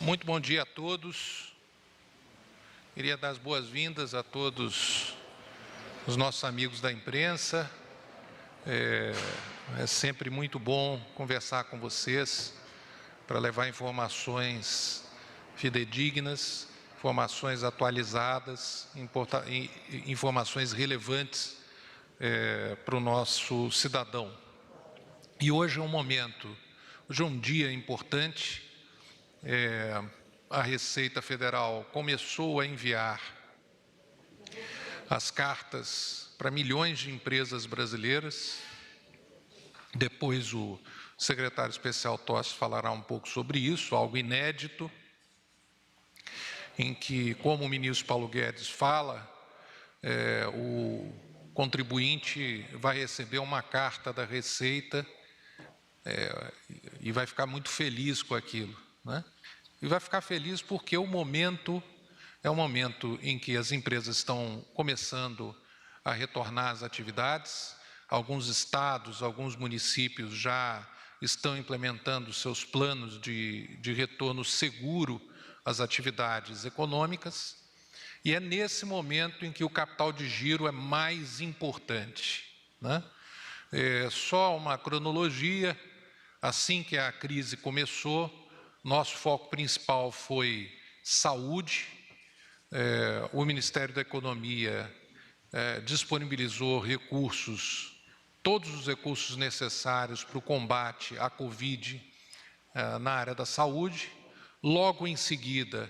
Muito bom dia a todos. Queria dar as boas-vindas a todos os nossos amigos da imprensa. É sempre muito bom conversar com vocês para levar informações fidedignas, informações atualizadas, informações relevantes para o nosso cidadão. E hoje é hoje é um dia importante. A Receita Federal começou a enviar as cartas para milhões de empresas brasileiras. Depois o secretário especial Tossi falará um pouco sobre isso, algo inédito, em que, como o ministro Paulo Guedes fala, o contribuinte vai receber uma carta da Receita e vai ficar muito feliz com aquilo, né? E vai ficar feliz porque o momento é um momento em que as empresas estão começando a retornar às atividades. Alguns estados, alguns municípios já estão implementando seus planos de retorno seguro às atividades econômicas. E é nesse momento em que o capital de giro é mais importante, né? Só uma cronologia: assim que a crise começou, nosso foco principal foi saúde. O Ministério da Economia disponibilizou recursos, todos os recursos necessários para o combate à Covid na área da saúde. Logo em seguida,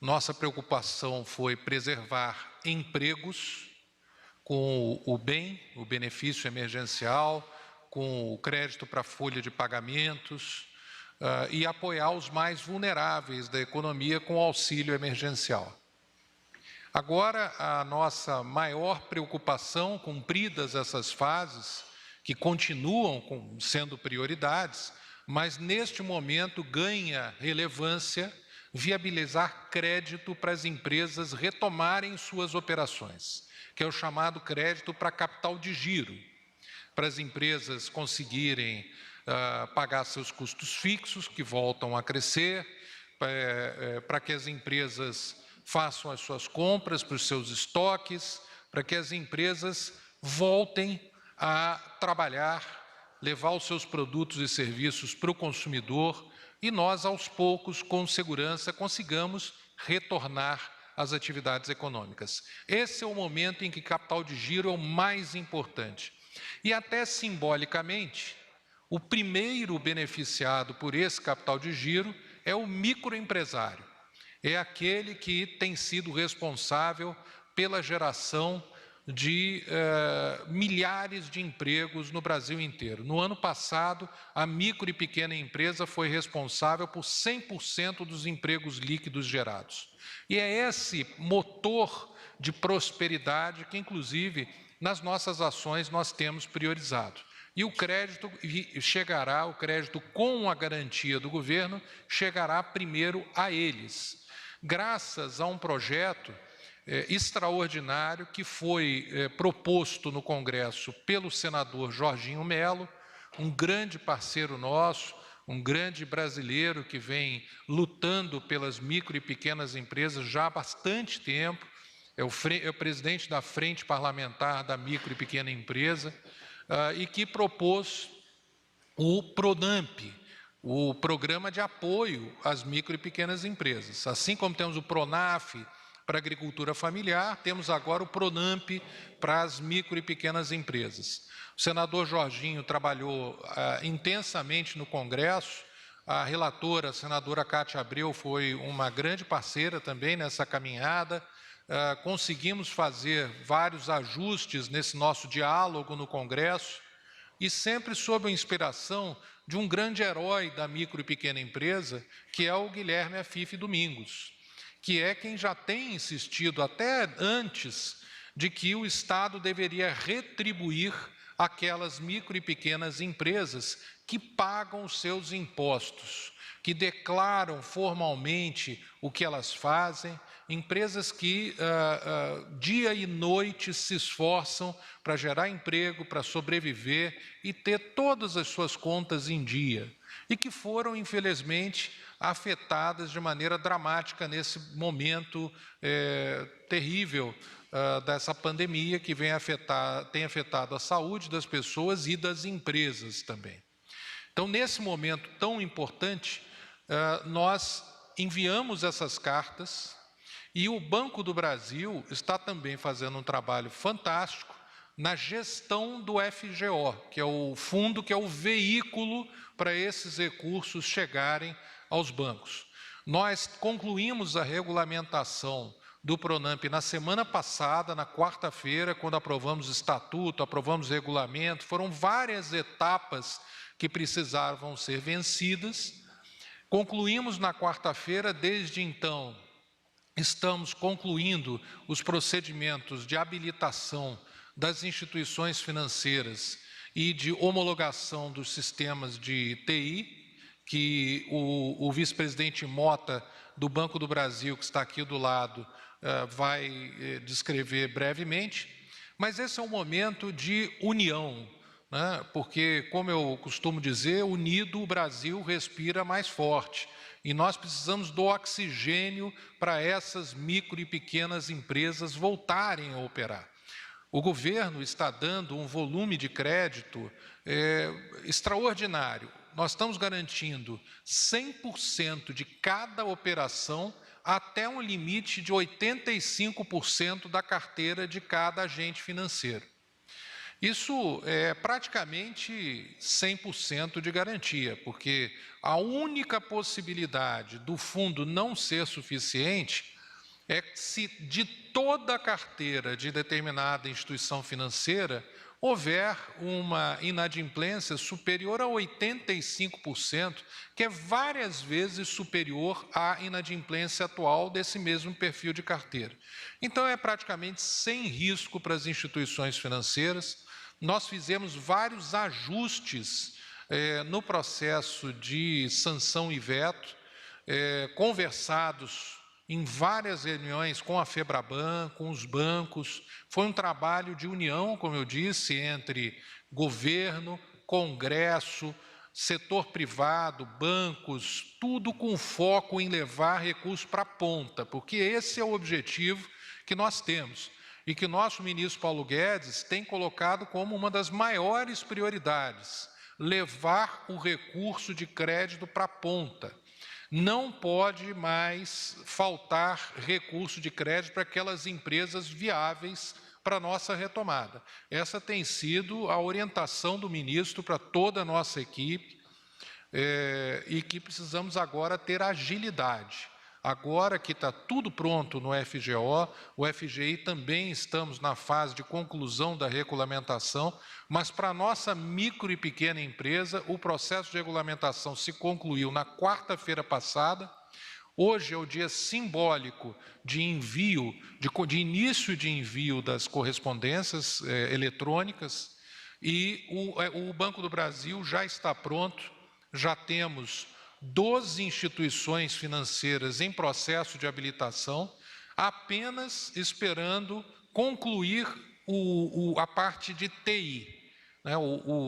nossa preocupação foi preservar empregos com o benefício emergencial, com o crédito para folha de pagamentos, e apoiar os mais vulneráveis da economia com o auxílio emergencial. Agora, a nossa maior preocupação, cumpridas essas fases, que continuam sendo prioridades, mas neste momento ganha relevância viabilizar crédito para as empresas retomarem suas operações, que é o chamado crédito para capital de giro, para as empresas conseguirem pagar seus custos fixos, que voltam a crescer, para que as empresas façam as suas compras para os seus estoques, para que as empresas voltem a trabalhar, levar os seus produtos e serviços para o consumidor e nós, aos poucos, com segurança, consigamos retornar às atividades econômicas. Esse é o momento em que capital de giro é o mais importante. E até simbolicamente, o primeiro beneficiado por esse capital de giro é o microempresário. É aquele que tem sido responsável pela geração de milhares de empregos no Brasil inteiro. No ano passado, a micro e pequena empresa foi responsável por 100% dos empregos líquidos gerados. E é esse motor de prosperidade que, inclusive, nas nossas ações nós temos priorizado. E o crédito chegará, o crédito com a garantia do governo, chegará primeiro a eles, graças a um projeto extraordinário que foi proposto no Congresso pelo senador Jorginho Melo, um grande parceiro nosso, um grande brasileiro que vem lutando pelas micro e pequenas empresas já há bastante tempo, é o presidente da Frente Parlamentar da Micro e Pequena Empresa, e que propôs o PRONAMP, o Programa de Apoio às Micro e Pequenas Empresas. Assim como temos o PRONAF para a agricultura familiar, temos agora o PRONAMP para as micro e pequenas empresas. O senador Jorginho trabalhou intensamente no Congresso, a relatora, a senadora Cátia Abreu, foi uma grande parceira também nessa caminhada. Conseguimos fazer vários ajustes nesse nosso diálogo no Congresso e sempre sob a inspiração de um grande herói da micro e pequena empresa, que é o Guilherme Afife Domingos, que é quem já tem insistido até antes de que o Estado deveria retribuir aquelas micro e pequenas empresas que pagam os seus impostos, que declaram formalmente o que elas fazem, empresas que dia e noite se esforçam para gerar emprego, para sobreviver e ter todas as suas contas em dia, e que foram, infelizmente, afetadas de maneira dramática nesse momento terrível dessa pandemia que tem afetado a saúde das pessoas e das empresas também. Então, nesse momento tão importante, nós enviamos essas cartas e o Banco do Brasil está também fazendo um trabalho fantástico na gestão do FGO, que é o fundo, que é o veículo para esses recursos chegarem aos bancos. Nós concluímos a regulamentação do Pronamp na semana passada, na quarta-feira, quando aprovamos o estatuto, aprovamos o regulamento, foram várias etapas que precisavam ser vencidas. Concluímos na quarta-feira, desde então, estamos concluindo os procedimentos de habilitação das instituições financeiras e de homologação dos sistemas de TI, que o vice-presidente Mota, do Banco do Brasil, que está aqui do lado, vai descrever brevemente. Mas esse é um momento de união, né? Porque, como eu costumo dizer, unido o Brasil respira mais forte. E nós precisamos do oxigênio para essas micro e pequenas empresas voltarem a operar. O governo está dando um volume de crédito extraordinário. Nós estamos garantindo 100% de cada operação até um limite de 85% da carteira de cada agente financeiro. Isso é praticamente 100% de garantia, porque a única possibilidade do fundo não ser suficiente é se de toda a carteira de determinada instituição financeira houver uma inadimplência superior a 85%, que é várias vezes superior à inadimplência atual desse mesmo perfil de carteira. Então, é praticamente sem risco para as instituições financeiras. Nós fizemos vários ajustes no processo de sanção e veto, conversados em várias reuniões com a FEBRABAN, com os bancos. Foi um trabalho de união, como eu disse, entre governo, Congresso, setor privado, bancos, tudo com foco em levar recursos para a ponta, porque esse é o objetivo que nós temos e que nosso ministro Paulo Guedes tem colocado como uma das maiores prioridades: levar o recurso de crédito para a ponta. Não pode mais faltar recurso de crédito para aquelas empresas viáveis para a nossa retomada. Essa tem sido a orientação do ministro para toda a nossa equipe, e que precisamos agora ter agilidade. Agora que está tudo pronto no FGO, o FGI também estamos na fase de conclusão da regulamentação, mas para a nossa micro e pequena empresa, o processo de regulamentação se concluiu na quarta-feira passada. Hoje é o dia simbólico de envio, de início de envio das correspondências eletrônicas, e o Banco do Brasil já está pronto, já temos 12 instituições financeiras em processo de habilitação, apenas esperando concluir a parte de TI, né?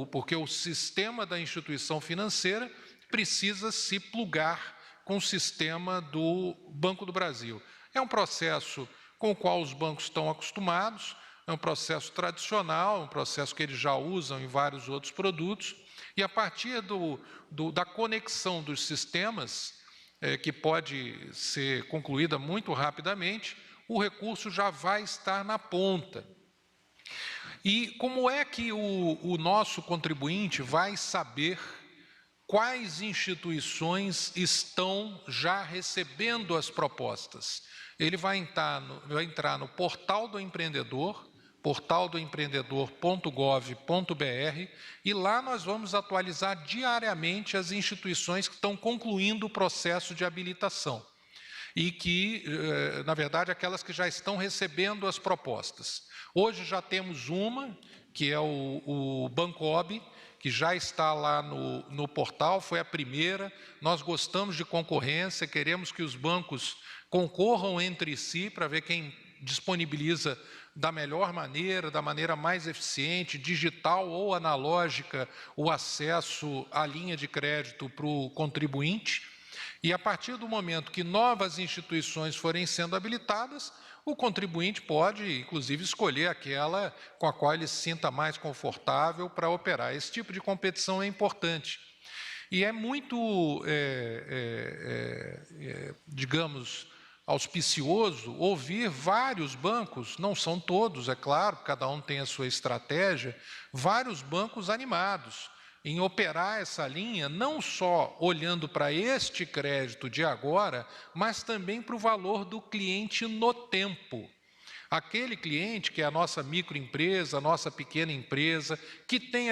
Porque o sistema da instituição financeira precisa se plugar com o sistema do Banco do Brasil. É um processo com o qual os bancos estão acostumados, é um processo tradicional, um processo que eles já usam em vários outros produtos, e a partir da conexão dos sistemas, que pode ser concluída muito rapidamente, o recurso já vai estar na ponta. E como é que o nosso contribuinte vai saber quais instituições estão já recebendo as propostas? Ele vai entrar no portal do empreendedor, portaldoempreendedor.gov.br, e lá nós vamos atualizar diariamente as instituições que estão concluindo o processo de habilitação e que, na verdade, aquelas que já estão recebendo as propostas. Hoje já temos uma, que é o Bancob, que já está lá no portal, foi a primeira. Nós gostamos de concorrência, queremos que os bancos concorram entre si para ver quem disponibiliza da melhor maneira, da maneira mais eficiente, digital ou analógica, o acesso à linha de crédito para o contribuinte. E a partir do momento que novas instituições forem sendo habilitadas, o contribuinte pode, inclusive, escolher aquela com a qual ele se sinta mais confortável para operar. Esse tipo de competição é importante. E é muito, digamos, auspicioso ouvir vários bancos, não são todos, é claro, cada um tem a sua estratégia, vários bancos animados em operar essa linha, não só olhando para este crédito de agora, mas também para o valor do cliente no tempo. Aquele cliente que é a nossa microempresa, a nossa pequena empresa, que tem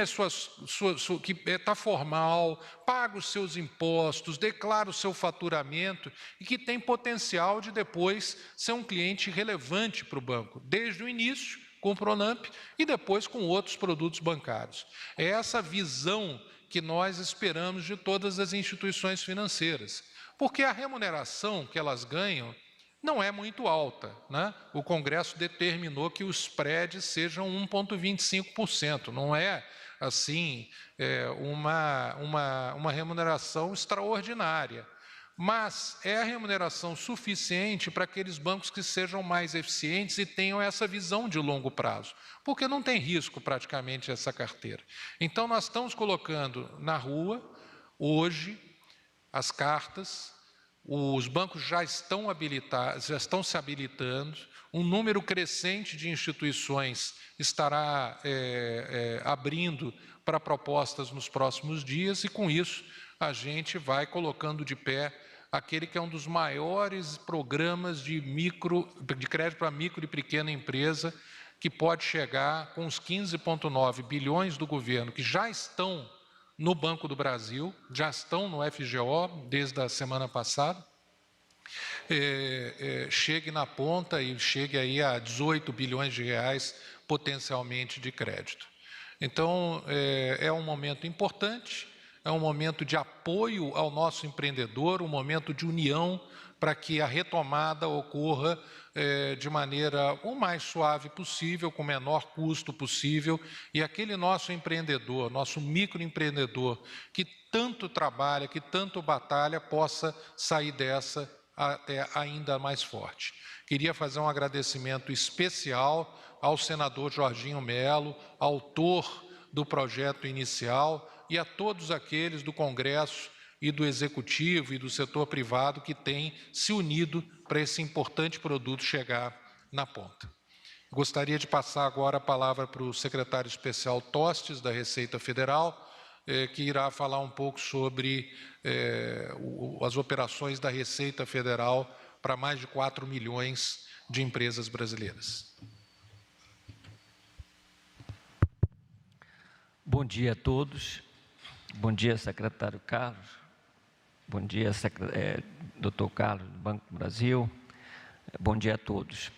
que está formal, paga os seus impostos, declara o seu faturamento e que tem potencial de depois ser um cliente relevante para o banco, desde o início com o Pronamp e depois com outros produtos bancários. É essa visão que nós esperamos de todas as instituições financeiras, porque a remuneração que elas ganham não é muito alta, né? O Congresso determinou que os spreads sejam 1,25%, não é assim uma remuneração extraordinária, mas é a remuneração suficiente para aqueles bancos que sejam mais eficientes e tenham essa visão de longo prazo, porque não tem risco praticamente essa carteira. Então nós estamos colocando na rua, hoje, as cartas. Os bancos já estão habilitados, já estão se habilitando, um número crescente de instituições estará abrindo para propostas nos próximos dias e, com isso, a gente vai colocando de pé aquele que é um dos maiores programas de crédito para micro e pequena empresa, que pode chegar com os 15,9 bilhões do governo, que já estão no Banco do Brasil, já estão no FGO desde a semana passada, chegue na ponta e chegue aí a 18 bilhões de reais potencialmente de crédito. Então, é um momento importante, é um momento de apoio ao nosso empreendedor, um momento de união para que a retomada ocorra de maneira o mais suave possível, com o menor custo possível, e aquele nosso empreendedor, nosso microempreendedor, que tanto trabalha, que tanto batalha, possa sair dessa até ainda mais forte. Queria fazer um agradecimento especial ao senador Jorginho Melo, autor do projeto inicial, e a todos aqueles do Congresso e do Executivo e do setor privado que têm se unido para esse importante produto chegar na ponta. Gostaria de passar agora a palavra para o secretário especial Tostes, da Receita Federal, que irá falar um pouco sobre as operações da Receita Federal para mais de 4 milhões de empresas brasileiras. Bom dia a todos. Bom dia, secretário Carlos. Bom dia, doutor Carlos, do Banco do Brasil. Bom dia a todos.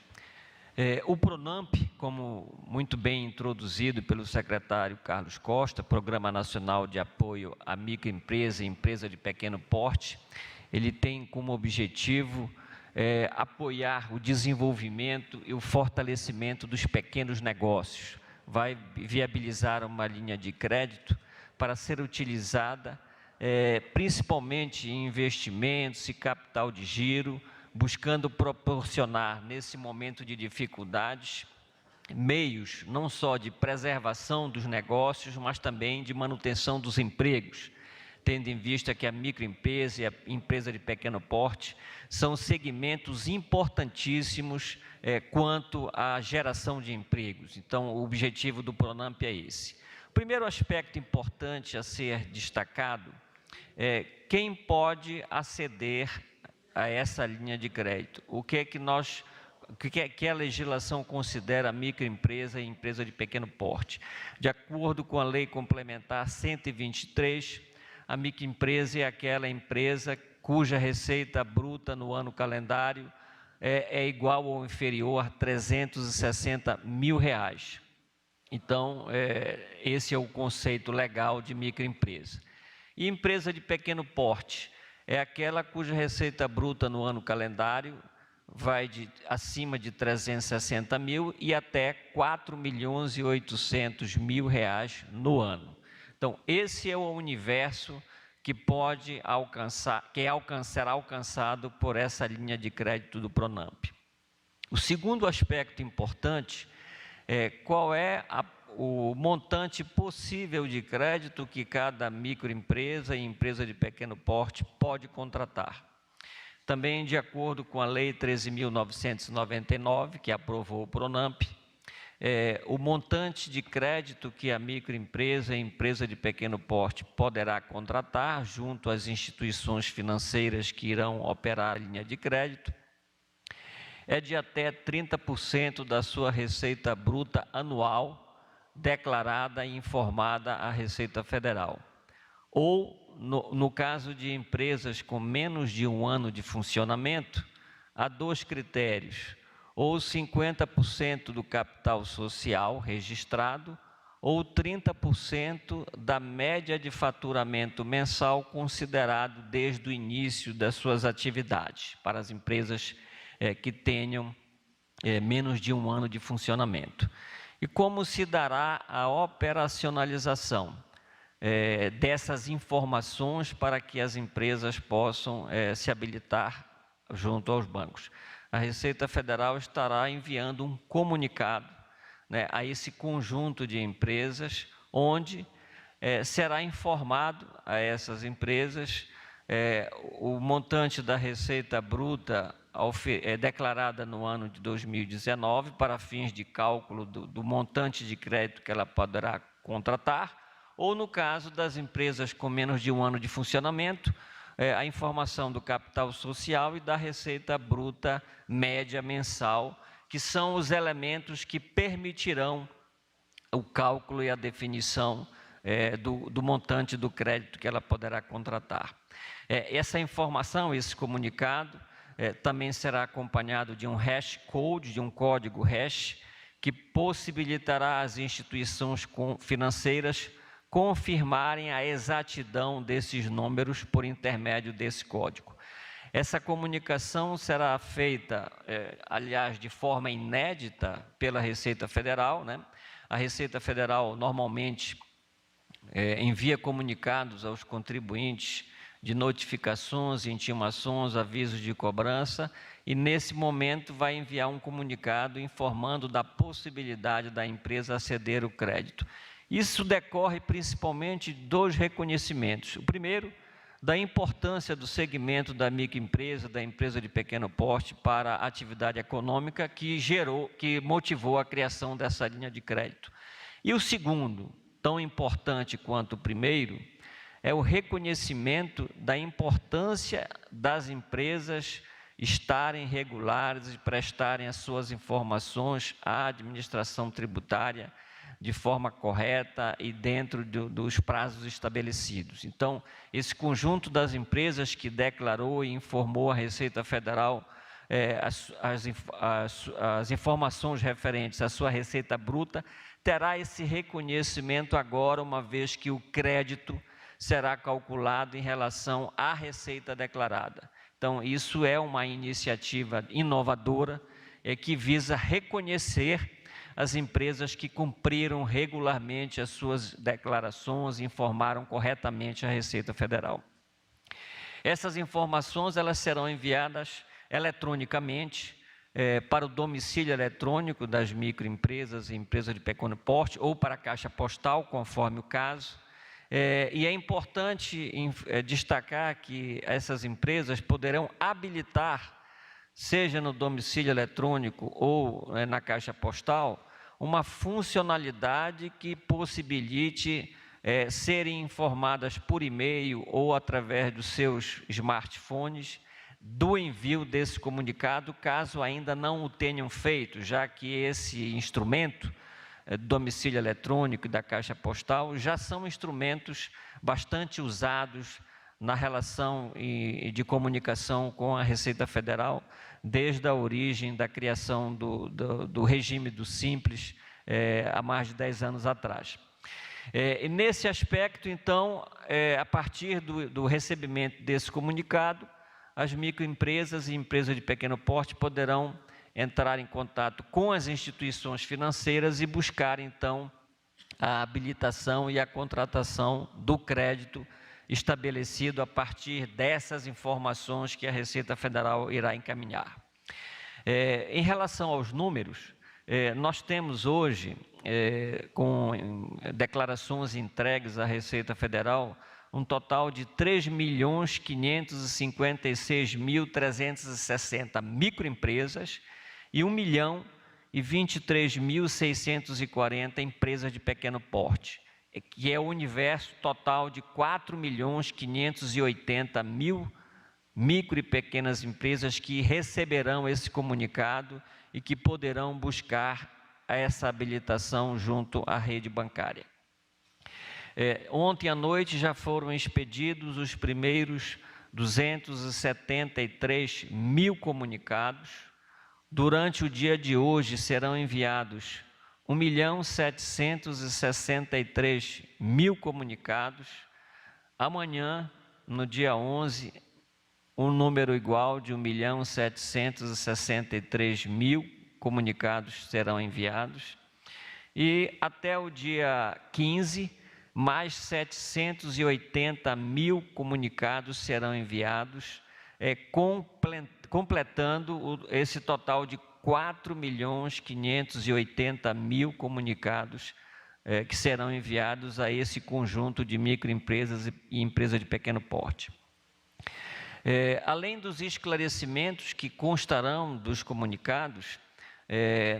O Pronamp, como muito bem introduzido pelo secretário Carlos Costa, Programa Nacional de Apoio à Microempresa e Empresa de Pequeno Porte, ele tem como objetivo apoiar o desenvolvimento e o fortalecimento dos pequenos negócios. Vai viabilizar uma linha de crédito para ser utilizada principalmente em investimentos e capital de giro, buscando proporcionar, nesse momento de dificuldades, meios não só de preservação dos negócios, mas também de manutenção dos empregos, tendo em vista que a microempresa e a empresa de pequeno porte são segmentos importantíssimos quanto à geração de empregos. Então, o objetivo do Pronamp é esse. O primeiro aspecto importante a ser destacado é quem pode aceder a essa linha de crédito. O que é que a legislação considera microempresa e empresa de pequeno porte? De acordo com a Lei Complementar 123, a microempresa é aquela empresa cuja receita bruta no ano calendário é igual ou inferior a R$ 360 mil. Então, esse é o conceito legal de microempresa. E empresa de pequeno porte é aquela cuja receita bruta no ano calendário vai acima de 360 mil e até 4 milhões e 800 mil reais no ano. Então, esse é o universo que será alcançado por essa linha de crédito do Pronampe. O segundo aspecto importante é qual é o montante possível de crédito que cada microempresa e empresa de pequeno porte pode contratar. Também, de acordo com a Lei 13.999, que aprovou o Pronampe, o montante de crédito que a microempresa e empresa de pequeno porte poderá contratar junto às instituições financeiras que irão operar a linha de crédito é de até 30% da sua receita bruta anual declarada e informada à Receita Federal. Ou, no caso de empresas com menos de 1 ano de funcionamento, há 2 critérios: ou 50% do capital social registrado, ou 30% da média de faturamento mensal considerado desde o início das suas atividades, para as empresas que tenham menos de 1 ano de funcionamento. E como se dará a operacionalização dessas informações para que as empresas possam se habilitar junto aos bancos? A Receita Federal estará enviando um comunicado, né, a esse conjunto de empresas, onde será informado a essas empresas o montante da receita bruta declarada no ano de 2019 para fins de cálculo do montante de crédito que ela poderá contratar, ou no caso das empresas com menos de 1 ano de funcionamento, a informação do capital social e da receita bruta média mensal, que são os elementos que permitirão o cálculo e a definição do montante do crédito que ela poderá contratar. Essa informação, esse comunicado, também será acompanhado de um hash code, de um código hash, que possibilitará às instituições financeiras confirmarem a exatidão desses números por intermédio desse código. Essa comunicação será feita, aliás, de forma inédita pela Receita Federal, né? A Receita Federal normalmente envia comunicados aos contribuintes de notificações, intimações, avisos de cobrança, e nesse momento vai enviar um comunicado informando da possibilidade da empresa aceder ao crédito. Isso decorre principalmente de 2 reconhecimentos. O primeiro, da importância do segmento da microempresa, da empresa de pequeno porte para a atividade econômica que motivou a criação dessa linha de crédito. E o segundo, tão importante quanto o primeiro, é o reconhecimento da importância das empresas estarem regulares e prestarem as suas informações à administração tributária de forma correta e dentro dos prazos estabelecidos. Então, esse conjunto das empresas que declarou e informou a Receita Federal as informações referentes à sua receita bruta, terá esse reconhecimento agora, uma vez que o crédito será calculado em relação à receita declarada. Então, isso é uma iniciativa inovadora que visa reconhecer as empresas que cumpriram regularmente as suas declarações e informaram corretamente a Receita Federal. Essas informações elas serão enviadas eletronicamente para o domicílio eletrônico das microempresas e empresas de pequeno porte ou para a caixa postal, conforme o caso. E é importante destacar que essas empresas poderão habilitar, seja no domicílio eletrônico ou na caixa postal, uma funcionalidade que possibilite serem informadas por e-mail ou através dos seus smartphones do envio desse comunicado, caso ainda não o tenham feito, já que esse instrumento domicílio eletrônico e da caixa postal já são instrumentos bastante usados na relação de comunicação com a Receita Federal, desde a origem da criação do regime do Simples, há mais de 10 anos atrás. E nesse aspecto, então, a partir do recebimento desse comunicado, as microempresas e empresas de pequeno porte poderão entrar em contato com as instituições financeiras e buscar, então, a habilitação e a contratação do crédito estabelecido a partir dessas informações que a Receita Federal irá encaminhar. Em relação aos números, nós temos hoje, com declarações entregues à Receita Federal, um total de 3.556.360 microempresas e 1.023.640 empresas de pequeno porte, que é o universo total de 4.580.000 micro e pequenas empresas que receberão esse comunicado e que poderão buscar essa habilitação junto à rede bancária. Ontem à noite já foram expedidos os primeiros 273 mil comunicados. Durante o dia de hoje serão enviados 1.763.000 comunicados. Amanhã, no dia 11, um número igual de 1.763.000 comunicados serão enviados. E até o dia 15, mais 780.000 comunicados serão enviados, completando esse total de 4.580.000 comunicados que serão enviados a esse conjunto de microempresas e empresas de pequeno porte. Além dos esclarecimentos que constarão dos comunicados,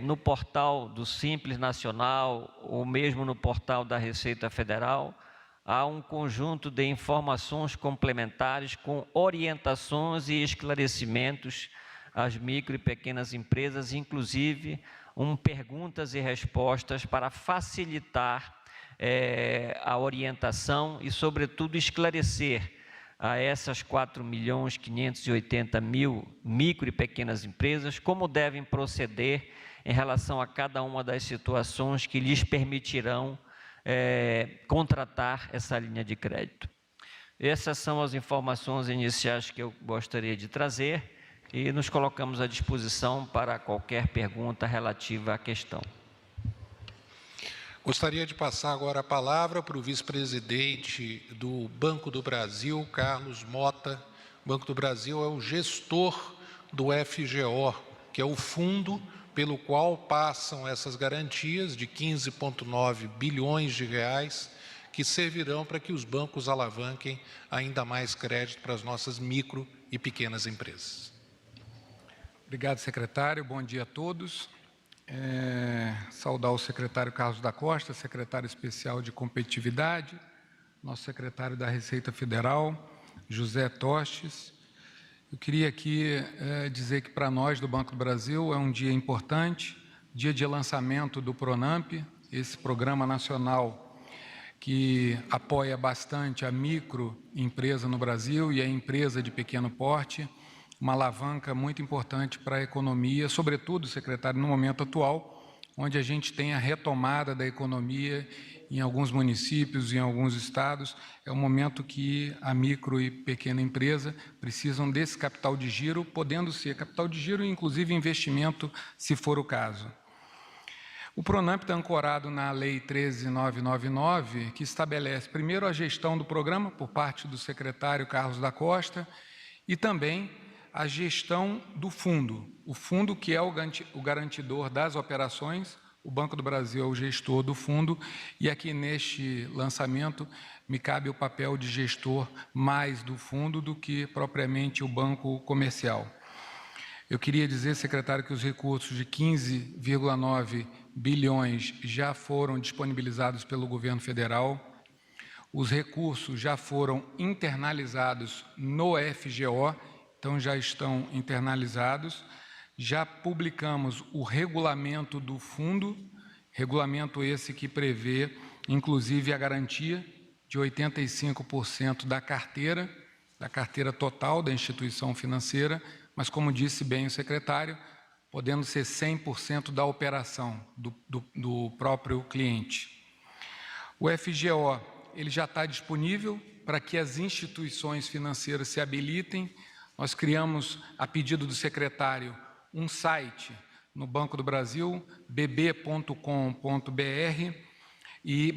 no portal do Simples Nacional ou mesmo no portal da Receita Federal, há um conjunto de informações complementares com orientações e esclarecimentos às micro e pequenas empresas, inclusive perguntas e respostas para facilitar a orientação e, sobretudo, esclarecer a essas 4.580.000 micro e pequenas empresas como devem proceder em relação a cada uma das situações que lhes permitirão contratar essa linha de crédito. Essas são as informações iniciais que eu gostaria de trazer e nos colocamos à disposição para qualquer pergunta relativa à questão. Gostaria de passar agora a palavra para o vice-presidente do Banco do Brasil, Carlos Mota. O Banco do Brasil é o gestor do FGO, que é o fundo pelo qual passam essas garantias de 15,9 bilhões de reais, que servirão para que os bancos alavanquem ainda mais crédito para as nossas micro e pequenas empresas. Obrigado, secretário. Bom dia a todos. Saudar o secretário Carlos da Costa, secretário especial de competitividade, nosso secretário da Receita Federal, José Tostes. Eu queria aqui dizer que para nós do Banco do Brasil é um dia importante, dia de lançamento do PRONAMP, esse programa nacional que apoia bastante a microempresa no Brasil e a empresa de pequeno porte, uma alavanca muito importante para a economia, sobretudo, secretário, no momento atual, onde a gente tem a retomada da economia em alguns municípios, em alguns estados. É um momento que a micro e pequena empresa precisam desse capital de giro, podendo ser capital de giro e, inclusive, investimento, se for o caso. O PRONAMP está ancorado na Lei 13.999, que estabelece, primeiro, a gestão do programa por parte do secretário Carlos da Costa e também a gestão do fundo, o fundo que é o garantidor das operações. O Banco do Brasil é o gestor do fundo e aqui neste lançamento me cabe o papel de gestor mais do fundo do que propriamente o banco comercial. Eu queria dizer, secretário, que os recursos de 15,9 bilhões já foram disponibilizados pelo governo federal, os recursos já foram internalizados no FGO, então já estão internalizados. Já publicamos o regulamento do fundo, regulamento esse que prevê, inclusive, a garantia de 85% da carteira total da instituição financeira, mas, como disse bem o secretário, podendo ser 100% da operação do próprio cliente. O FGO ele já está disponível para que as instituições financeiras se habilitem. Nós criamos, a pedido do secretário, um site no Banco do Brasil, bb.com.br e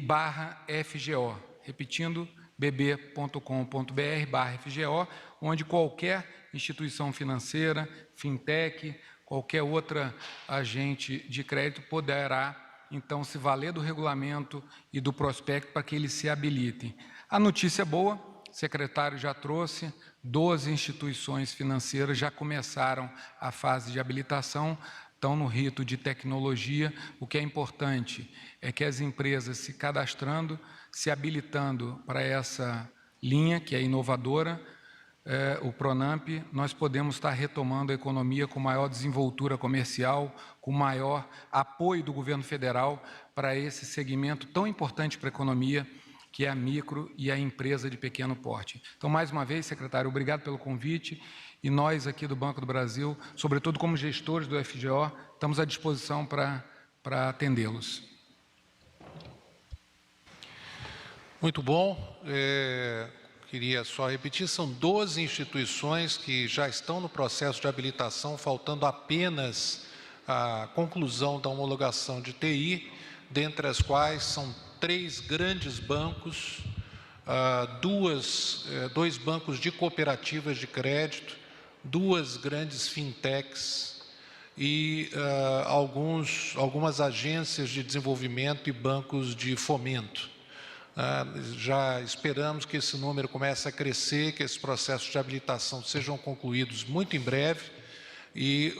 /FGO, repetindo, bb.com.br/FGO, onde qualquer instituição financeira, fintech, qualquer outra agente de crédito poderá, então, se valer do regulamento e do prospecto para que eles se habilitem. A notícia boa, o secretário já trouxe, 12 instituições financeiras já começaram a fase de habilitação, estão no rito de tecnologia. O que é importante é que as empresas se cadastrando, se habilitando para essa linha, que é inovadora, o Pronamp, nós podemos estar retomando a economia com maior desenvoltura comercial, com maior apoio do governo federal para esse segmento tão importante para a economia, que é a micro e a empresa de pequeno porte. Então, mais uma vez, secretário, obrigado pelo convite, e nós aqui do Banco do Brasil, sobretudo como gestores do FGO, estamos à disposição para atendê-los. Muito bom. Queria só repetir, são 12 instituições que já estão no processo de habilitação, faltando apenas a conclusão da homologação de TI, dentre as quais são 3 grandes bancos, 2 bancos de cooperativas de crédito, 2 grandes fintechs e algumas agências de desenvolvimento e bancos de fomento. Já esperamos que esse número comece a crescer, que esses processos de habilitação sejam concluídos muito em breve e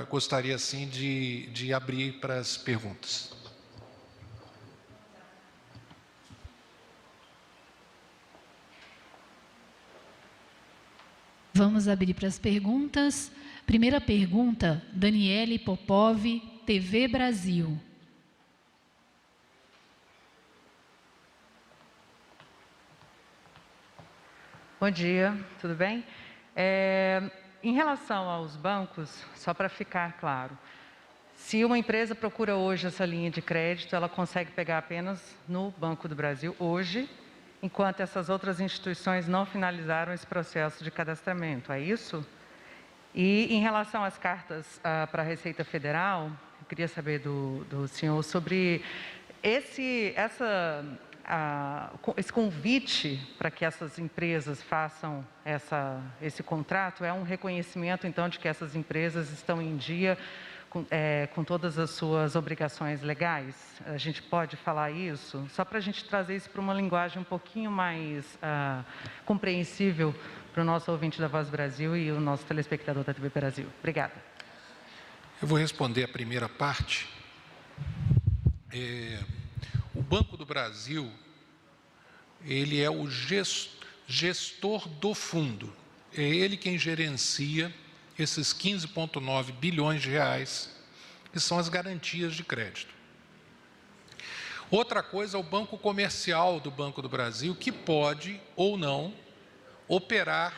gostaria, assim, de abrir para as perguntas. Vamos abrir para as perguntas. Primeira pergunta, Daniele Popov, TV Brasil. Bom dia, tudo bem? Em relação aos bancos, só para ficar claro, se uma empresa procura hoje essa linha de crédito, ela consegue pegar apenas no Banco do Brasil hoje, enquanto essas outras instituições não finalizaram esse processo de cadastramento, é isso? E em relação às cartas para a Receita Federal, eu queria saber do senhor sobre esse convite para que essas empresas façam esse contrato. É um reconhecimento, então, de que essas empresas estão em dia com todas as suas obrigações legais? A gente pode falar isso? Só para a gente trazer isso para uma linguagem um pouquinho mais compreensível para o nosso ouvinte da Voz do Brasil e o nosso telespectador da TV Brasil. Obrigada. Eu vou responder a primeira parte. O Banco do Brasil, ele é o gestor do fundo. É ele quem gerencia esses 15,9 bilhões de reais, que são as garantias de crédito. Outra coisa é o banco comercial do Banco do Brasil, que pode ou não operar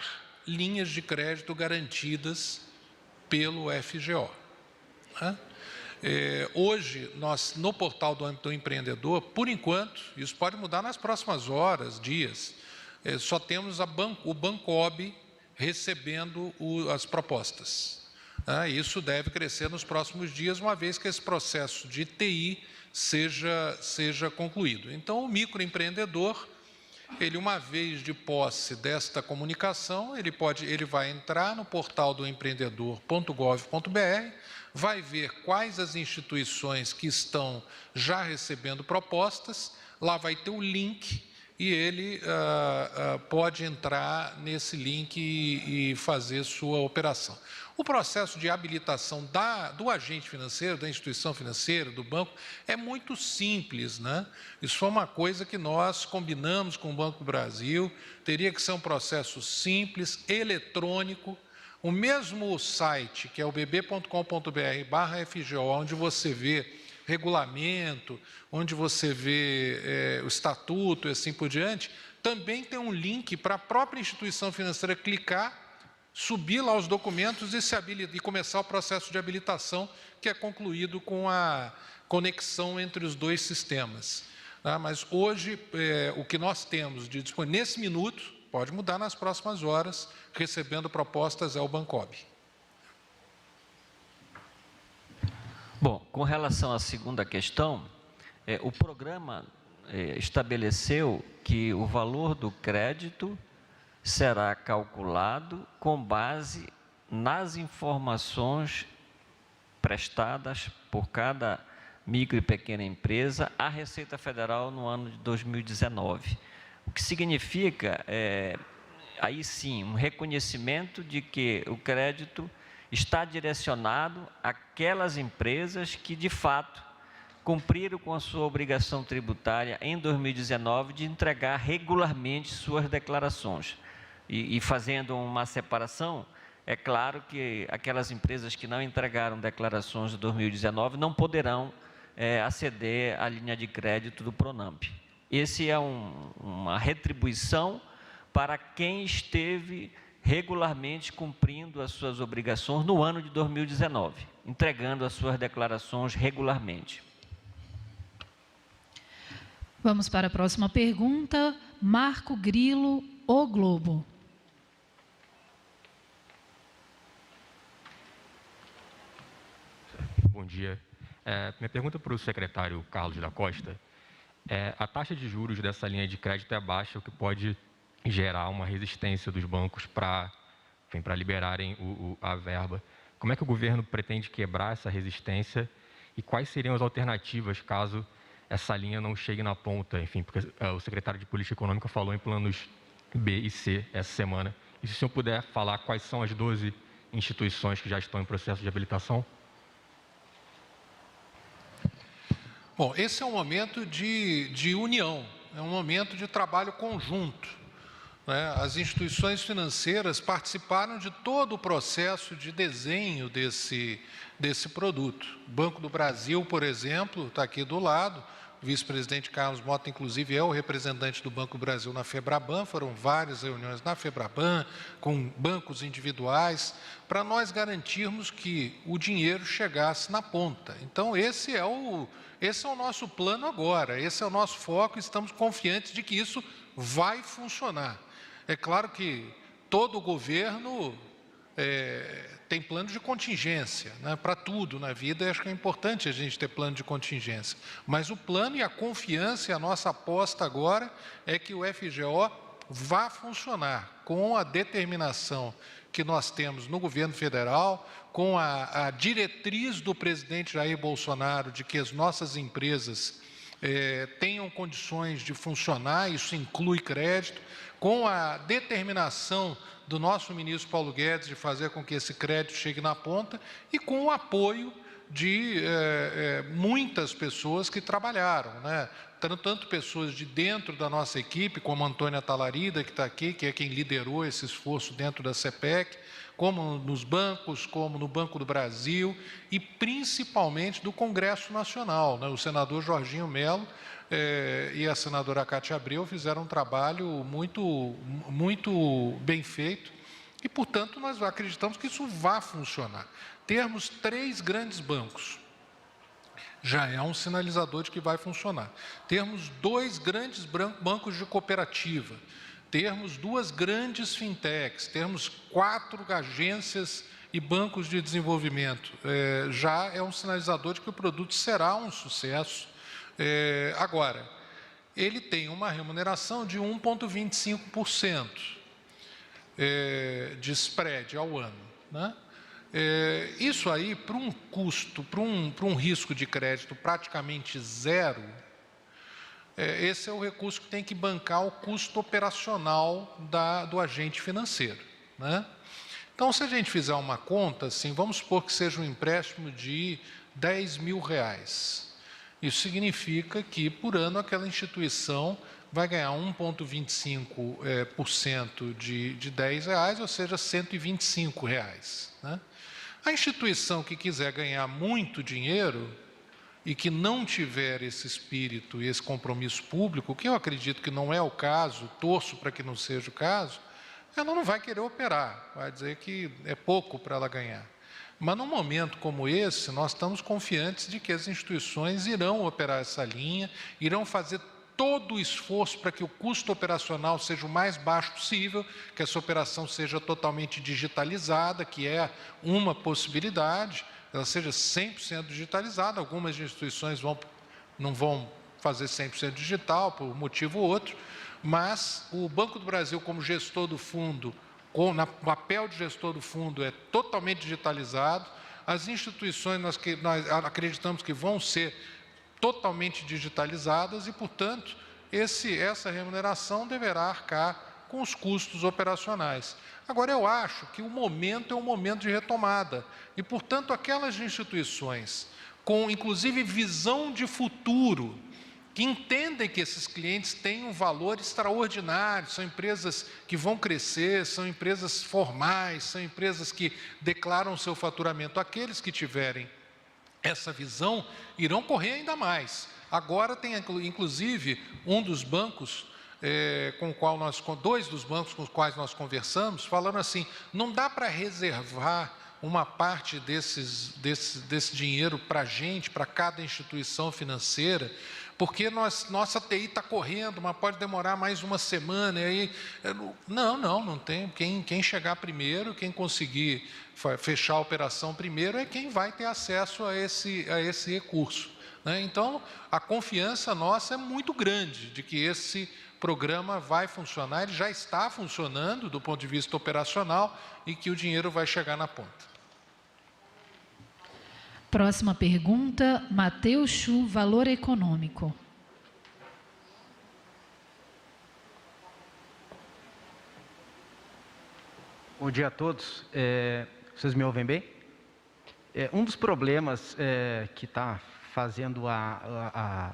linhas de crédito garantidas pelo FGO. Hoje, nós, no portal do âmbito do empreendedor, por enquanto, isso pode mudar nas próximas horas, dias, só temos o Bancob recebendo as propostas. Isso deve crescer nos próximos dias, uma vez que esse processo de TI seja concluído. Então, o microempreendedor, ele, uma vez de posse desta comunicação, ele vai entrar no portal do empreendedor.gov.br, vai ver quais as instituições que estão já recebendo propostas, lá vai ter o link e ele pode entrar nesse link e fazer sua operação. O processo de habilitação do agente financeiro, da instituição financeira, do banco, é muito simples, né? Isso foi uma coisa que nós combinamos com o Banco do Brasil, teria que ser um processo simples, eletrônico. O mesmo site, que é o bb.com.br/FGO, onde você vê regulamento, onde você vê o estatuto e assim por diante, também tem um link para a própria instituição financeira clicar, subir lá os documentos e começar o processo de habilitação, que é concluído com a conexão entre os dois sistemas. Mas hoje, o que nós temos de disponível nesse minuto, pode mudar nas próximas horas, recebendo propostas, é o Bancob. Bom, com relação à segunda questão, o programa estabeleceu que o valor do crédito será calculado com base nas informações prestadas por cada micro e pequena empresa à Receita Federal no ano de 2019. O que significa, aí sim, um reconhecimento de que o crédito está direcionado àquelas empresas que, de fato, cumpriram com a sua obrigação tributária em 2019 de entregar regularmente suas declarações. E fazendo uma separação, é claro que aquelas empresas que não entregaram declarações de 2019 não poderão aceder à linha de crédito do Pronamp. Esse é uma retribuição para quem esteve regularmente cumprindo as suas obrigações no ano de 2019, entregando as suas declarações regularmente. Vamos para a próxima pergunta. Marco Grilo, O Globo. Bom dia. Minha pergunta para o secretário Carlos da Costa. A taxa de juros dessa linha de crédito é baixa, o que pode gerar uma resistência dos bancos para liberarem a verba. Como é que o governo pretende quebrar essa resistência e quais seriam as alternativas caso essa linha não chegue na ponta? Enfim, porque o secretário de Política Econômica falou em planos B e C essa semana. E se o senhor puder falar quais são as 12 instituições que já estão em processo de habilitação? Bom, esse é um momento de união, é um momento de trabalho conjunto, né? As instituições financeiras participaram de todo o processo de desenho desse produto. O Banco do Brasil, por exemplo, está aqui do lado. O vice-presidente Carlos Mota, inclusive, é o representante do Banco do Brasil na FEBRABAN. Foram várias reuniões na FEBRABAN, com bancos individuais, para nós garantirmos que o dinheiro chegasse na ponta. Então, esse é o nosso plano agora, esse é o nosso foco, e estamos confiantes de que isso vai funcionar. É claro que todo governo tem plano de contingência, né, para tudo na vida, e acho que é importante a gente ter plano de contingência. Mas o plano e a confiança, e a nossa aposta agora, é que o FGO vá funcionar com a determinação que nós temos no governo federal, com a diretriz do presidente Jair Bolsonaro de que as nossas empresas tenham condições de funcionar, isso inclui crédito, com a determinação do nosso ministro Paulo Guedes de fazer com que esse crédito chegue na ponta e com o apoio de muitas pessoas que trabalharam, né? Tanto pessoas de dentro da nossa equipe, como a Antônia Talarida, que está aqui, que é quem liderou esse esforço dentro da CPEC, como nos bancos, como no Banco do Brasil e principalmente do Congresso Nacional, né? O senador Jorginho Melo e a senadora Cátia Abreu fizeram um trabalho muito bem feito e, portanto, nós acreditamos que isso vai funcionar. Termos 3 grandes bancos já é um sinalizador de que vai funcionar. Termos 2 grandes bancos de cooperativa, termos 2 grandes fintechs, termos 4 agências e bancos de desenvolvimento, já é um sinalizador de que o produto será um sucesso. Agora, ele tem uma remuneração de 1,25% de spread ao ano, né? Isso aí, para um custo, para um risco de crédito praticamente zero, esse é o recurso que tem que bancar o custo operacional do agente financeiro, né? Então, se a gente fizer uma conta, assim, vamos supor que seja um empréstimo de R$10 mil. Isso significa que, por ano, aquela instituição vai ganhar 1,25% de R$10, ou seja, R$125, né? A instituição que quiser ganhar muito dinheiro e que não tiver esse espírito e esse compromisso público, que eu acredito que não é o caso, torço para que não seja o caso, ela não vai querer operar, vai dizer que é pouco para ela ganhar. Mas num momento como esse, nós estamos confiantes de que as instituições irão operar essa linha, irão fazer todo o esforço para que o custo operacional seja o mais baixo possível, que essa operação seja totalmente digitalizada, que é uma possibilidade, ela seja 100% digitalizada. Algumas instituições não vão fazer 100% digital, por um motivo ou outro, mas o Banco do Brasil, como gestor do fundo, no papel de gestor do fundo, é totalmente digitalizado. As instituições nós acreditamos que vão ser totalmente digitalizadas e, portanto, essa remuneração deverá arcar com os custos operacionais. Agora, eu acho que o momento é um momento de retomada e, portanto, aquelas instituições com, inclusive, visão de futuro, que entendem que esses clientes têm um valor extraordinário, são empresas que vão crescer, são empresas formais, são empresas que declaram seu faturamento. Aqueles que tiverem essa visão irão correr ainda mais. Agora tem, inclusive, um dos bancos, dois dos bancos com os quais nós conversamos, falando assim, não dá para reservar uma parte desse dinheiro para a gente, para cada instituição financeira, porque nossa TI está correndo, mas pode demorar mais uma semana. E aí, não tem. Quem chegar primeiro, quem conseguir fechar a operação primeiro, é quem vai ter acesso a esse recurso, né? Então, a confiança nossa é muito grande de que esse programa vai funcionar, ele já está funcionando do ponto de vista operacional e que o dinheiro vai chegar na ponta. Próxima pergunta, Matheus Chu, Valor Econômico. Bom dia a todos. Vocês me ouvem bem? Um dos problemas que está fazendo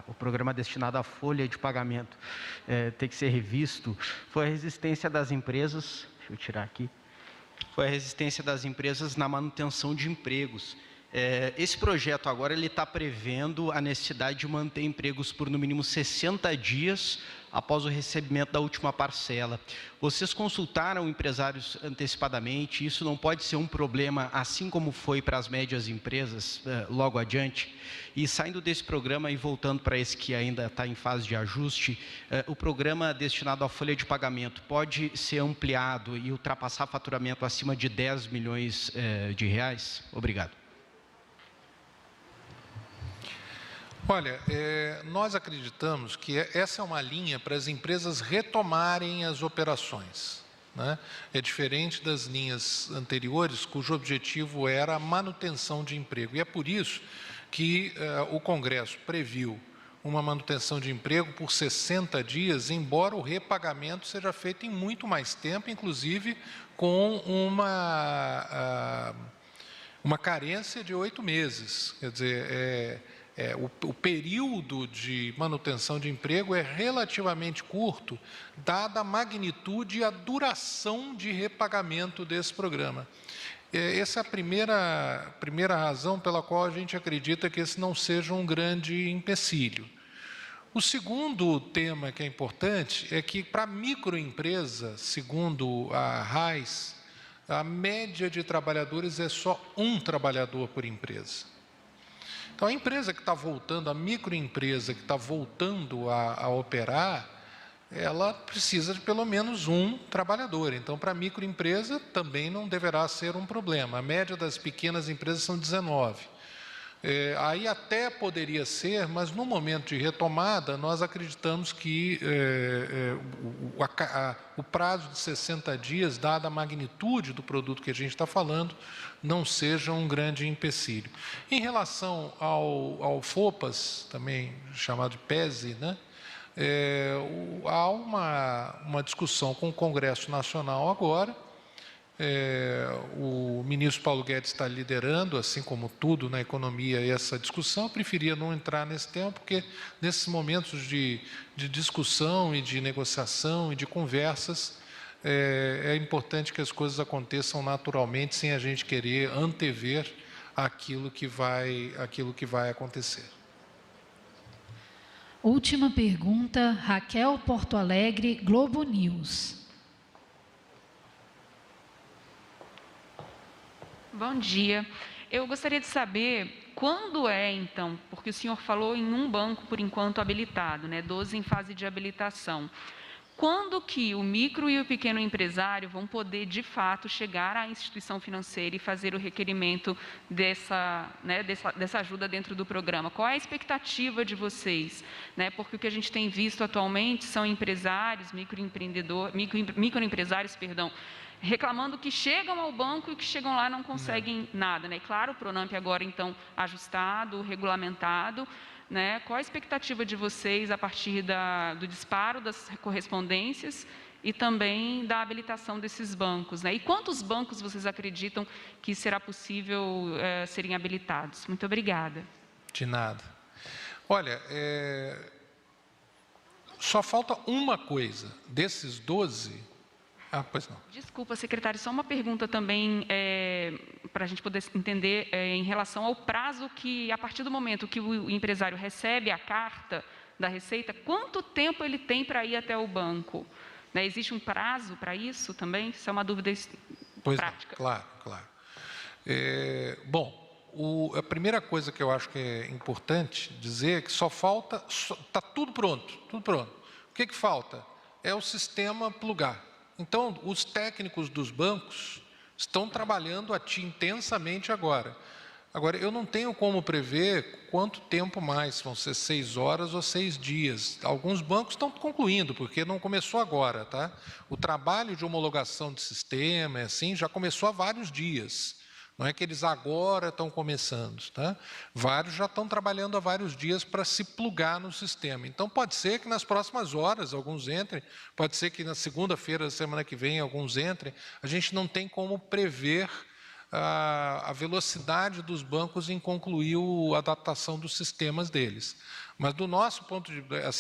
o programa destinado à folha de pagamento ter que ser revisto foi a resistência das empresas, deixa eu tirar aqui, foi a resistência das empresas na manutenção de empregos. Esse projeto agora ele está prevendo a necessidade de manter empregos por no mínimo 60 dias após o recebimento da última parcela. Vocês consultaram empresários antecipadamente? Isso não pode ser um problema, assim como foi para as médias empresas logo adiante? E saindo desse programa e voltando para esse que ainda está em fase de ajuste, o programa destinado à folha de pagamento pode ser ampliado e ultrapassar faturamento acima de 10 milhões de reais? Obrigado. Olha, nós acreditamos que essa é uma linha para as empresas retomarem as operações, né? É diferente das linhas anteriores, cujo objetivo era a manutenção de emprego. E é por isso que o Congresso previu uma manutenção de emprego por 60 dias, embora o repagamento seja feito em muito mais tempo, inclusive com uma carência de 8 meses. Quer dizer, o período de manutenção de emprego é relativamente curto, dada a magnitude e a duração de repagamento desse programa. Essa é a primeira razão pela qual a gente acredita que esse não seja um grande empecilho. O segundo tema que é importante é que, para a microempresa, segundo a RAIS, a média de trabalhadores é só um trabalhador por empresa. Então, a empresa que está voltando, a microempresa que está voltando a operar, ela precisa de pelo menos um trabalhador. Então, para a microempresa também não deverá ser um problema. A média das pequenas empresas são 19. Aí até poderia ser, mas no momento de retomada, nós acreditamos que o prazo de 60 dias, dada a magnitude do produto que a gente está falando, não seja um grande empecilho. Em relação ao FOPAS, também chamado de PESE, né? Há uma discussão com o Congresso Nacional agora. O ministro Paulo Guedes está liderando, assim como tudo na economia, essa discussão. Eu preferia não entrar nesse tema, porque nesses momentos de discussão e de negociação e de conversas, é importante que as coisas aconteçam naturalmente, sem a gente querer antever aquilo que vai acontecer. Última pergunta, Raquel Porto Alegre, Globo News. Bom dia. Eu gostaria de saber quando então, porque o senhor falou em um banco, por enquanto, habilitado, né, 12 em fase de habilitação. quando que o micro e o pequeno empresário vão poder, de fato, chegar à instituição financeira e fazer o requerimento dessa ajuda dentro do programa? Qual é a expectativa de vocês? Porque o que a gente tem visto atualmente são empresários, microempresários, reclamando que chegam ao banco e que chegam lá e não conseguem nada. E claro, o Pronamp agora, então, ajustado, regulamentado. Qual a expectativa de vocês a partir do disparo das correspondências e também da habilitação desses bancos? E quantos bancos vocês acreditam que será possível serem habilitados? Muito obrigada. De nada. Olha, só falta uma coisa. Desses 12... pois não. Desculpa, secretário, só uma pergunta também para a gente poder entender em relação ao prazo que, a partir do momento que o empresário recebe a carta da Receita, quanto tempo ele tem para ir até o banco? Existe um prazo para isso também? Isso é uma dúvida prática. Não, claro. A primeira coisa que eu acho que é importante dizer é que só falta, está tudo pronto. O que falta? É o sistema plugar. Então, os técnicos dos bancos estão trabalhando intensamente agora. Agora, eu não tenho como prever quanto tempo mais, vão ser 6 horas ou 6 dias. Alguns bancos estão concluindo, porque não começou agora, tá? O trabalho de homologação de sistema, já começou há vários dias. Não é que eles agora estão começando, tá? Vários já estão trabalhando há vários dias para se plugar no sistema. Então, pode ser que nas próximas horas alguns entrem, pode ser que na segunda-feira da semana que vem alguns entrem. A gente não tem como prever a velocidade dos bancos em concluir a adaptação dos sistemas deles. Mas, do nosso ponto de vista, a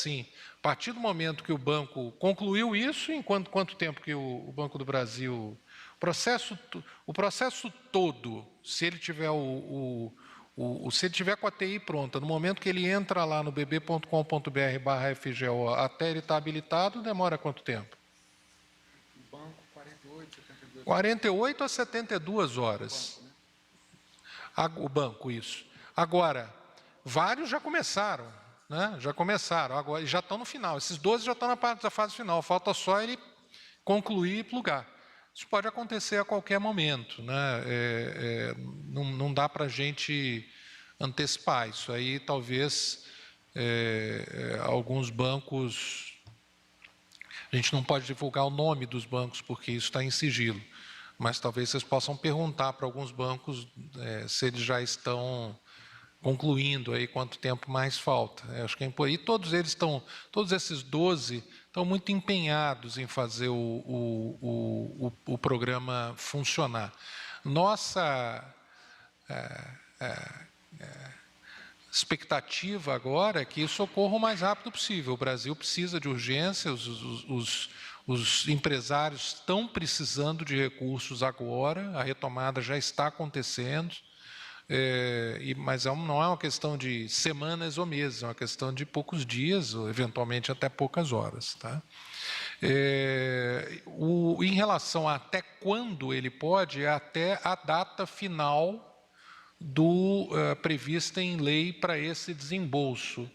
partir do momento que o banco concluiu isso, em quanto tempo que o Banco do Brasil... O processo todo, se ele tiver se ele tiver com a TI pronta, no momento que ele entra lá no bb.com.br/FGO, até ele estar habilitado, demora quanto tempo? O banco, 48 a 72 horas. O banco, isso. Agora, vários já começaram, agora, e já estão no final. Esses 12 já estão na fase final, falta só ele concluir e plugar. Isso pode acontecer a qualquer momento, não dá para a gente antecipar. Isso aí, talvez, alguns bancos... A gente não pode divulgar o nome dos bancos, porque isso está em sigilo. Mas talvez vocês possam perguntar para alguns bancos se eles já estão concluindo aí quanto tempo mais falta. Acho que e todos esses 12 estão muito empenhados em fazer o programa funcionar. Nossa expectativa agora é que isso ocorra o mais rápido possível. O Brasil precisa de urgência, os empresários estão precisando de recursos agora, a retomada já está acontecendo. Mas não é uma questão de semanas ou meses, é uma questão de poucos dias, ou eventualmente até poucas horas. Tá? Em relação a até quando ele pode, é até a data final prevista em lei para esse desembolso.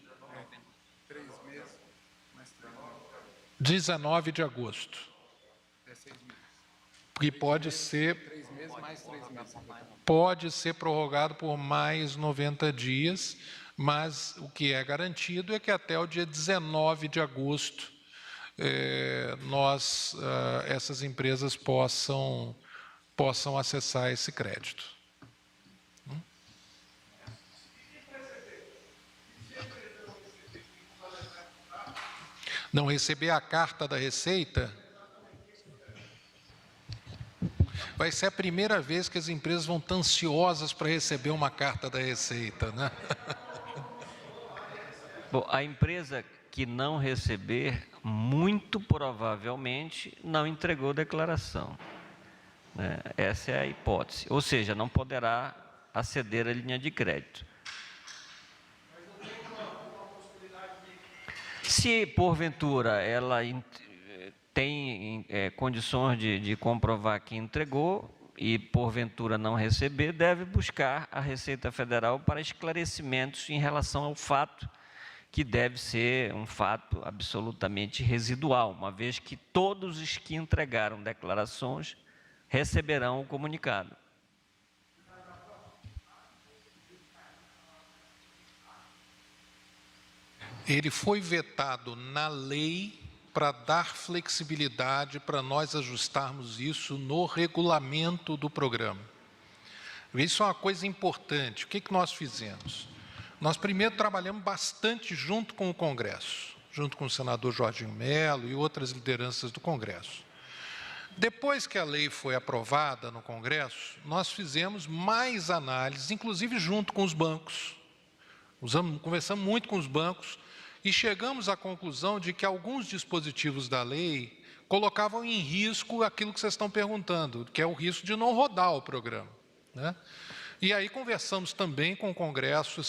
3 meses, mais 19 de agosto. 16 meses. Que pode ser... 3 meses mais 3 meses. Pode ser prorrogado por mais 90 dias, mas o que é garantido é que até o dia 19 de agosto essas empresas possam acessar esse crédito. Não receber a carta da Receita... Vai ser a primeira vez que as empresas vão estar ansiosas para receber uma carta da Receita, né? Bom, a empresa que não receber, muito provavelmente, não entregou declaração. Essa é a hipótese. Ou seja, não poderá aceder à linha de crédito. Se, porventura, ela... tem condições de comprovar que entregou e, porventura, não receber, deve buscar a Receita Federal para esclarecimentos em relação ao fato que deve ser um fato absolutamente residual, uma vez que todos os que entregaram declarações receberão o comunicado. Ele foi vetado na lei para dar flexibilidade para nós ajustarmos isso no regulamento do programa. Isso é uma coisa importante. O que nós fizemos? Nós primeiro trabalhamos bastante junto com o Congresso, junto com o senador Jorginho Melo e outras lideranças do Congresso. Depois que a lei foi aprovada no Congresso, nós fizemos mais análises, inclusive junto com os bancos. Conversamos muito com os bancos e chegamos à conclusão de que alguns dispositivos da lei colocavam em risco aquilo que vocês estão perguntando, que é o risco de não rodar o programa, né? E aí conversamos também com o Congresso,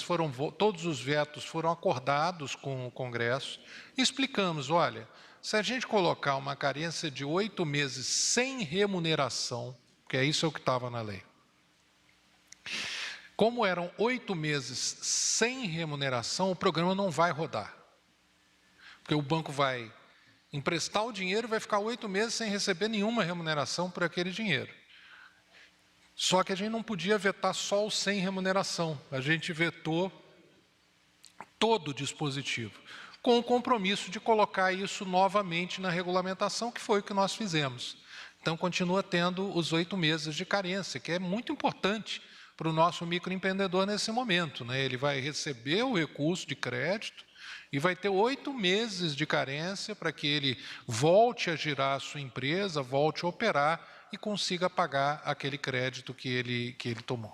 todos os vetos foram acordados com o Congresso, e explicamos, olha, se a gente colocar uma carência de 8 meses sem remuneração, que isso é o que estava na lei, como eram 8 meses sem remuneração, o programa não vai rodar. Porque o banco vai emprestar o dinheiro e vai ficar 8 meses sem receber nenhuma remuneração por aquele dinheiro. Só que a gente não podia vetar só o sem remuneração, a gente vetou todo o dispositivo, com o compromisso de colocar isso novamente na regulamentação, que foi o que nós fizemos. Então, continua tendo os 8 meses de carência, que é muito importante para o nosso microempreendedor nesse momento, né? Ele vai receber o recurso de crédito e vai ter 8 meses de carência para que ele volte a girar a sua empresa, volte a operar e consiga pagar aquele crédito que ele tomou.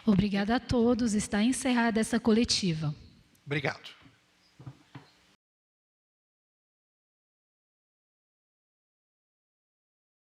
Obrigada a todos. Está encerrada essa coletiva. Obrigado.